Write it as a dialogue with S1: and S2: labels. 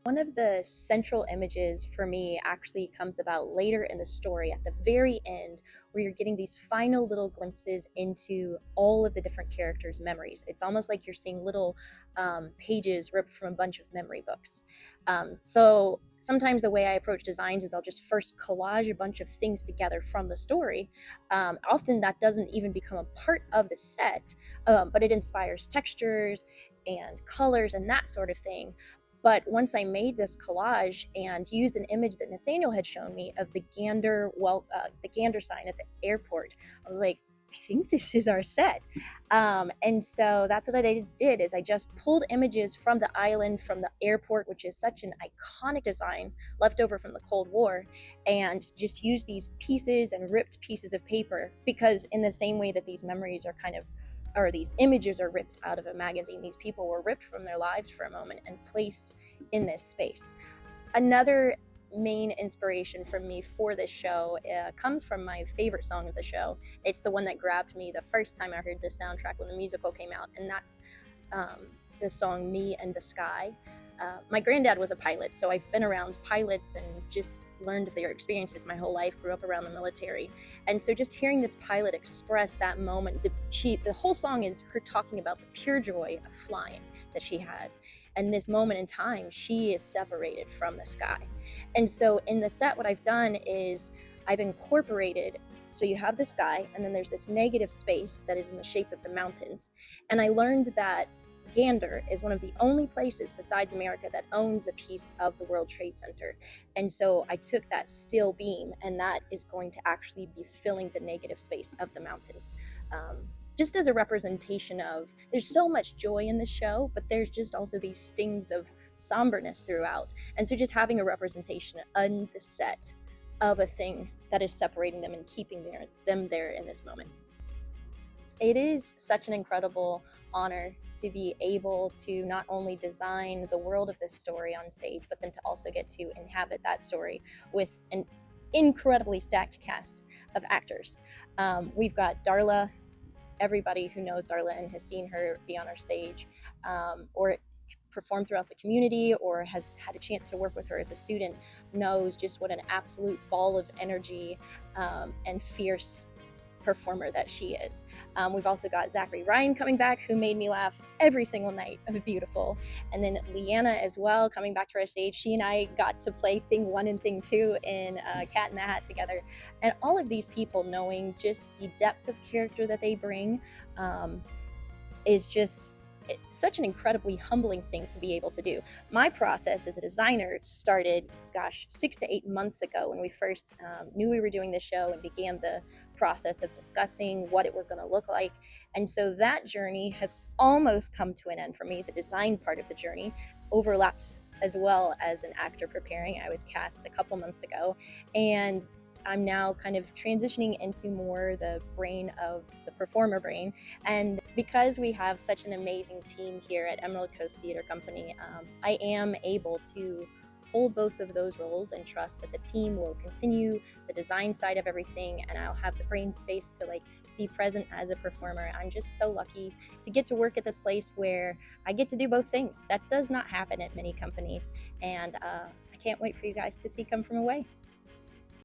S1: One of the central images for me actually comes about later in the story at the very end, where you're getting these final little glimpses into all of the different characters' memories. It's almost like you're seeing little pages ripped from a bunch of memory books. So sometimes the way I approach designs is I'll just first collage a bunch of things together from the story. Often that doesn't even become a part of the set, but it inspires textures and colors and that sort of thing. But once I made this collage and used an image that Nathaniel had shown me of the gander sign at the airport, I was like, I think this is our set. And so that's what I did is I just pulled images from the island, from the airport, which is such an iconic design left over from the Cold War, and just used these pieces and ripped pieces of paper because in the same way that these memories are kind of or these images are ripped out of a magazine. These people were ripped from their lives for a moment and placed in this space. Another main inspiration from me for this show comes from my favorite song of the show. It's the one that grabbed me the first time I heard the soundtrack when the musical came out, and that's the song Me and the Sky. My granddad was a pilot, so I've been around pilots and just learned their experiences my whole life, grew up around the military. And so just hearing this pilot express that moment, the whole song is her talking about the pure joy of flying that she has. And this moment in time, she is separated from the sky. And so in the set, what I've done is I've incorporated, so you have the sky, and then there's this negative space that is in the shape of the mountains. And I learned that Gander is one of the only places besides America that owns a piece of the World Trade Center. And so I took that steel beam, and that is going to actually be filling the negative space of the mountains. Just as a representation of, there's so much joy in the show, but there's just also these stings of somberness throughout. And so just having a representation on the set of a thing that is separating them and keeping them there in this moment. It is such an incredible honor to be able to not only design the world of this story on stage, but then to also get to inhabit that story with an incredibly stacked cast of actors. We've got Darla. Everybody who knows Darla and has seen her be on our stage or perform throughout the community or has had a chance to work with her as a student knows just what an absolute ball of energy and fierce performer that she is. We've also got Zachary Ryan coming back, who made me laugh every single night of Beautiful. And then Leanna as well, coming back to our stage. She and I got to play Thing 1 and Thing 2 in Cat in the Hat together. And all of these people, knowing just the depth of character that they bring, is just such an incredibly humbling thing to be able to do. My process as a designer started, 6 to 8 months ago when we first knew we were doing this show and began the process of discussing what it was going to look like. And so that journey has almost come to an end for me. The design part of the journey overlaps as well as an actor preparing. I was cast a couple months ago, and I'm now kind of transitioning into more the brain of the performer brain. And because we have such an amazing team here at Emerald Coast Theater Company, I am able to hold both of those roles and trust that the team will continue the design side of everything, and I'll have the brain space to be present as a performer. I'm just so lucky to get to work at this place where I get to do both things. That does not happen at many companies, and I can't wait for you guys to see Come From Away.